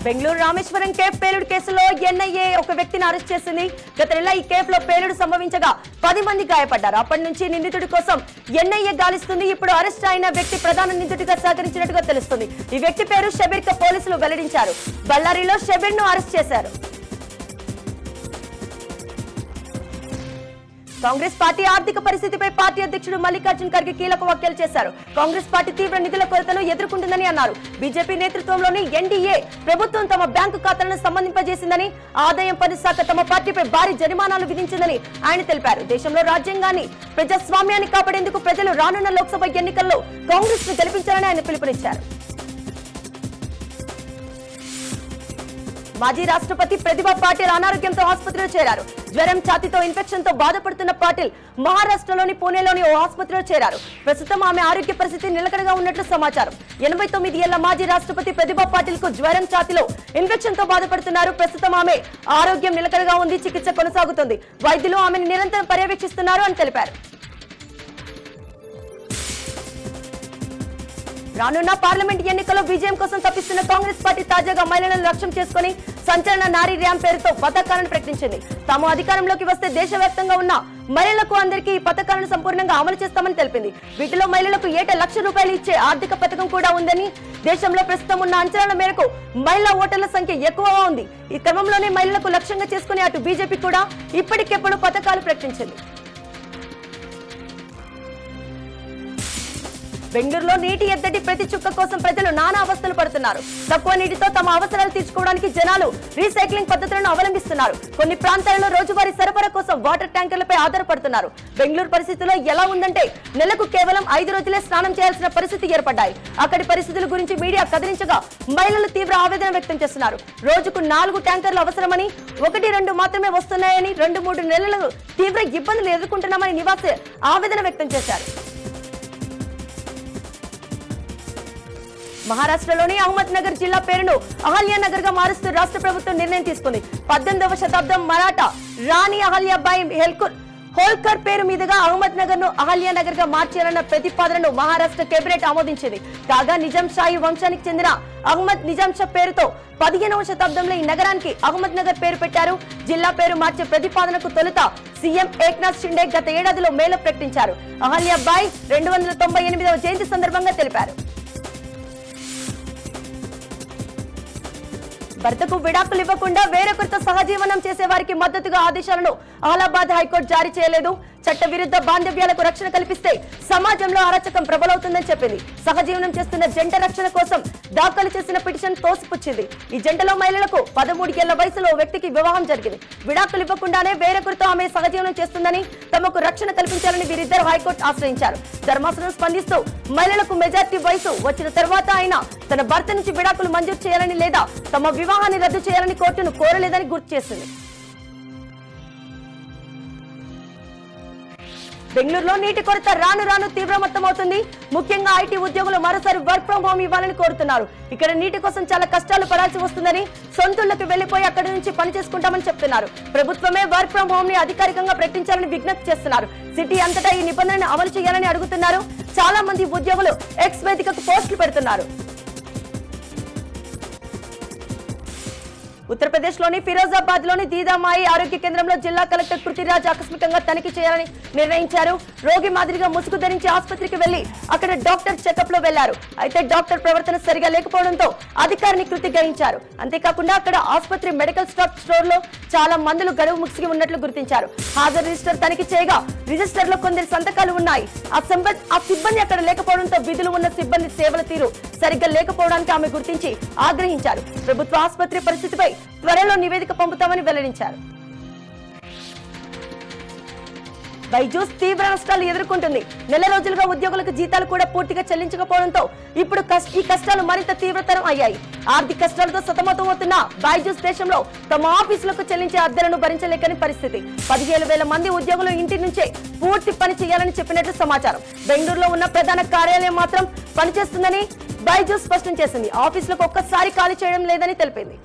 Bengaluru Rameswaram cafe పేలుడు కేసులో NIA ఒక వ్యక్తిని అరెస్ట్ చేసింది. గత నెల ఈ కేఫ్ లో పేలుడు సంభవించగా 10 మంది గాయపడ్డారు. అప్పటి నుంచి నిందితుడి కోసం ఎన్ఐఏ గాలిస్తుంది. ఇప్పుడు అరెస్ట్ అయిన వ్యక్తి ప్రధాన నిందితుడిగా సహకరించినట్టుగా తెలుస్తుంది. ఈ వ్యక్తి పేరు షబీర్ గా పోలీసులు వెల్లడించారు. బళ్ళారిలో షబీర్ ను అరెస్ట్ చేశారు. కాంగ్రెస్ పార్టీ ఆర్థిక పరిస్థితిపై పార్టీ అధ్యక్షుడు మల్లికార్జున్ ఖర్గే కీలక వ్యాఖ్యలు చేశారు. కాంగ్రెస్ పార్టీ తీవ్ర నిధుల కొరతను ఎదుర్కొంటుందని అన్నారు. బీజేపీ నేతృత్వంలోని ఎన్డీఏ ప్రభుత్వం తమ బ్యాంకు ఖాతాలను సంబంధింపజేసిందని, ఆదాయం పన్ను శాఖ తమ పార్టీపై భారీ జరిమానాలు విధించిందని ఆయన తెలిపారు. దేశంలో రాజ్యాంగాన్ని, ప్రజాస్వామ్యాన్ని కాపాడేందుకు ప్రజలు రానున్న లోక్సభ ఎన్నికల్లో కాంగ్రెస్ ను గెలిపించాలని ఆయన పిలుపునిచ్చారు. మాజీ రాష్ట్రపతి ప్రతిభా పాటిల్ అనారోగ్యంతో ఆసుపత్రిలో చేరారు. జ్వరం, ఛాతీతో ఇన్ఫెక్షన్ తో బాధపడుతున్న పాటిల్ మహారాష్ట్రలోని పూణేలోని ఓ ఆసుపత్రిలో చేరారు. ప్రస్తుతం ఆమె ఆరోగ్య పరిస్థితి నిలకడగా ఉన్నట్లు సమాచారం. 89 ఏళ్ల మాజీ రాష్ట్రపతి ప్రతిభా పాటిల్ కు జ్వరం, ఛాతీలో ఇన్ఫెక్షన్ తో బాధపడుతున్నారు. ప్రస్తుతం ఆమె ఆరోగ్యం నిలకడగా ఉంది. చికిత్స కొనసాగుతుంది. వైద్యులు ఆమెను నిరంతరం పర్యవేక్షిస్తున్నారు అని తెలిపారు. రానున్న పార్లమెంట్ ఎన్నికల్లో విజయం కోసం తప్పిస్తున్న కాంగ్రెస్ పార్టీ తాజాగా మహిళలను లక్ష్యం చేసుకుని సంచలన నారీ ర్యామ్ పేరుతో పథకాలను ప్రకటించింది. తాము అధికారంలోకి వస్తే దేశవ్యాప్తంగా ఉన్న మహిళలకు అందరికీ ఈ పథకాలను సంపూర్ణంగా అమలు చేస్తామని తెలిపింది. వీటిలో మహిళలకు ఏటా ₹1,00,000 ఇచ్చే ఆర్థిక పథకం కూడా ఉందని, దేశంలో ప్రస్తుతం ఉన్న అంచనాల మేరకు మహిళా ఓటర్ల సంఖ్య ఎక్కువగా ఉంది. ఈ క్రమంలోనే మహిళలకు లక్ష్యంగా చేసుకుని అటు బీజేపీ కూడా ఇప్పటికెప్పుడు పథకాలు ప్రకటించింది. బెంగళూరులో నీటి ఎద్దడి ప్రతి చుక్క కోసం ప్రజలు నానా అవస్థలు పడుతున్నారు. తక్కువ నీటితో తమ అవసరాలు తీర్చుకోవడానికి జనాలు రీసైక్లింగ్ పద్ధతులను అవలంబిస్తున్నారు. కొన్ని ప్రాంతాలలో రోజువారీ సరఫరా కోసం వాటర్ ట్యాంకర్లపై ఆధారపడుతున్నారు. బెంగళూరు పరిస్థితుల్లో ఎలా ఉందంటే నెలకు కేవలం 5 రోజులే స్నానం చేయాల్సిన పరిస్థితి ఏర్పడ్డాయి. అక్కడి పరిస్థితుల గురించి మీడియా కదిలించగా మహిళలు తీవ్ర ఆవేదన వ్యక్తం చేస్తున్నారు. రోజుకు 4 ట్యాంకర్లు అవసరమని, 1-2 మాత్రమే వస్తున్నాయని, 2-3 నెలలు తీవ్ర ఇబ్బందులు ఎదుర్కొంటున్నామని నివాసి ఆవేదన వ్యక్తం చేశారు. మహారాష్ట్రలోని అహ్మద్ నగర్ జిల్లా పేరును అహల్యానగర్ గా మారుస్తూ రాష్ట్ర ప్రభుత్వం నిర్ణయం తీసుకుంది. 18వ శతాబ్దం మరాఠా రాణి అహల్యాబాయి హోల్కర్ పేరు మీదుగా అహ్మద్ నగర్ ను అహల్యానగర్ గా మార్చాలన్న ప్రతిపాదనను మహారాష్ట్ర కేబినెట్ ఆమోదించింది. కాగా నిజాం షాహీ వంశానికి చెందిన అహ్మద్ నిజాం షా పేరుతో 15వ శతాబ్దంలో ఈ నగరానికి అహ్మద్ నగర్ పేరు పెట్టారు. జిల్లా పేరు మార్చే ప్రతిపాదనకు తొలుత సీఎం ఏక్నాథ్ షిండే గత ఏడాదిలో మేలో ప్రకటించారు. అహల్యాబాయి 298వ జయంతి సందర్భంగా తెలిపారు. భర్తకు విడాకులు ఇవ్వకుండా వేరొకరితో సహజీవనం చేసే వారికి మద్దతుగా ఆదేశాలను అలహాబాద్ హైకోర్టు జారీ చేయలేదు. చట్ట విరుద్ధ బాంధవ్యాలకు రక్షణ కల్పిస్తే సమాజంలో అరాచకం ప్రబలవుతుందని చెప్పింది. సహజీవనం చేస్తున్న జంట రక్షణ కోసం దాఖలు చేసిన పిటిషన్ తోసిపుచ్చింది. ఈ జంటలో మహిళలకు 13 ఏళ్ల వయసులో వ్యక్తికి వివాహం జరిగింది. విడాకులు ఇవ్వకుండానే వేరొకరితో ఆమె సహజీవనం చేస్తుందని, తమకు రక్షణ కల్పించాలని వీరిద్దరు హైకోర్టు ఆశ్రయించారు. ధర్మాసనం స్పందిస్తూ మహిళలకు మెజార్టీ వయసు వచ్చిన తర్వాత అయినా తన భర్త నుంచి విడాకులు మంజూరు చేయాలని లేదా తమ వివాహాన్ని రద్దు చేయాలని కోర్టును కోరలేదని గుర్తు చేసింది. బెంగళూరులో నీటి కొరత రాను రాను తీవ్రమవుతుంది. ముఖ్యంగా ఐటీ ఉద్యోగులు మరోసారి వర్క్ ఫ్రం హోమ్ ఇవ్వాలని కోరుతున్నారు. ఇక్కడ నీటి కోసం చాలా కష్టాలు పడాల్సి వస్తుందని, సొంతూళ్లకు వెళ్లిపోయి అక్కడి నుంచి పని చేసుకుంటామని చెప్తున్నారు. ప్రభుత్వమే వర్క్ ఫ్రం హోమ్ ని అధికారికంగా ప్రకటించాలని విజ్ఞప్తి చేస్తున్నారు. సిటీ అంతటా ఈ నిబంధనను అమలు చేయాలని అడుగుతున్నారు. చాలా మంది ఉద్యోగులు ఎక్స్ వేదికకు పోస్టులు పెడుతున్నారు. ఉత్తరప్రదేశ్ లోని ఫిరోజాబాద్ లోని దీదామాయి ఆరోగ్య కేంద్రంలో జిల్లా కలెక్టర్ పృథ్వీరాజ్ ఆకస్మికంగా తనిఖీ చేయాలని నిర్ణయించారు. రోగి మాదిరిగా ముసుగు ధరించి ఆసుపత్రికి వెళ్లి అక్కడ డాక్టర్ చెకప్ లో వెళ్లారు. అయితే డాక్టర్ ప్రవర్తన సరిగా లేకపోవడంతో అధికారిని కృతి గ్రహించారు. అంతేకాకుండా అక్కడ ఆసుపత్రి మెడికల్ స్టాక్ స్టోర్ లో చాలా మందులు గడువు ముగిసి ఉన్నట్లు గుర్తించారు. హాజరు రిజిస్టర్ తనిఖీ చేయగా రిజిస్టర్ లో కొందరు సంతకాలు ఉన్నాయి. ఆ సిబ్బంది అక్కడ లేకపోవడంతో విధులు ఉన్న సిబ్బంది సేవల తీరు సరిగ్గా లేకపోవడానికి ఆమె గుర్తించి ఆగ్రహించారు. ప్రభుత్వ ఆసుపత్రి పరిస్థితిపై త్వరలో నివేదిక పంపుతామని వెల్లడించారు. బైజూస్ తీవ్ర నష్టాలు ఎదుర్కొంటుంది. నెల రోజులుగా ఉద్యోగులకు జీతాలు కూడా పూర్తిగా చెల్లించకపోవడంతో ఇప్పుడు ఈ కష్టాలు మరింత తీవ్రతరం అయ్యాయి. ఆర్థిక కష్టాలతో సతమతమవుతున్న బైజూస్ దేశంలో తమ ఆఫీసులకు చెల్లించే అద్దెలను భరించలేకని పరిస్థితి. 17,000 మంది ఉద్యోగులు ఇంటి నుంచే పూర్తి పని చేయాలని చెప్పినట్లు సమాచారం. బెంగళూరులో ఉన్న ప్రధాన కార్యాలయం మాత్రం పనిచేస్తుందని బైజూస్ స్పష్టం చేసింది. ఆఫీసులకు ఒక్కసారి ఖాళీ చేయడం లేదని తెలిపింది.